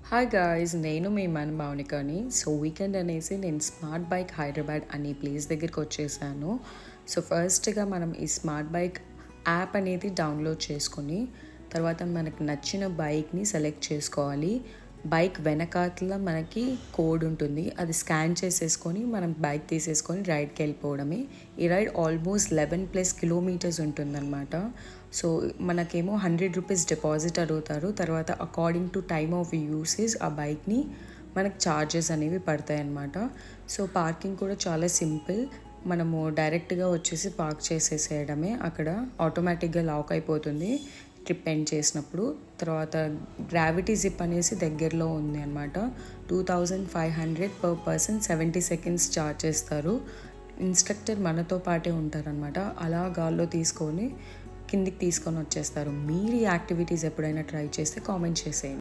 Hi guys, నేను మీ భావనికని. So weekend అనేసి నేను స్మార్ట్ బైక్ హైదరాబాద్ అనే ప్లేస్ దగ్గరికి వచ్చేసాను. సో ఫస్ట్గా మనం ఈ స్మార్ట్ బైక్ యాప్ అనేది డౌన్లోడ్ చేసుకొని తర్వాత మనకు నచ్చిన బైక్ని సెలెక్ట్ చేసుకోవాలి. బైక్ వెనకాతల మనకి కోడ్ ఉంటుంది, అది స్కాన్ చేసేసుకొని మనం బైక్ తీసేసుకొని రైడ్కి వెళ్ళిపోవడమే. ఈ రైడ్ ఆల్మోస్ట్ 11+ కిలోమీటర్స్ ఉంటుందన్నమాట. సో మనకేమో 100 రూపీస్ డిపాజిట్ అడుగుతారు. తర్వాత according to time of usage ఆ బైక్ని మనకు ఛార్జెస్ అనేవి పడతాయి అన్నమాట. సో పార్కింగ్ కూడా చాలా సింపుల్. మనము డైరెక్ట్గా వచ్చేసి పార్క్ చేసేసేయడమే, అక్కడ ఆటోమేటిక్గా లాక్ అయిపోతుంది ట్రిప్ ఎండ్ చేసినప్పుడు. తర్వాత గ్రావిటీ జిప్ అనేసి దగ్గరలో ఉంది అనమాట. 2500 పర్ పర్సన్, 70 సెకండ్స్ ఛార్జ్ చేస్తారు. ఇన్స్ట్రక్టర్ మనతో పాటే ఉంటారనమాట. అలా గాల్లో తీసుకొని కిందికి తీసుకొని వచ్చేస్తారు. మీరు ఈ యాక్టివిటీస్ ఎప్పుడైనా ట్రై చేస్తే కామెంట్ చేసేయండి.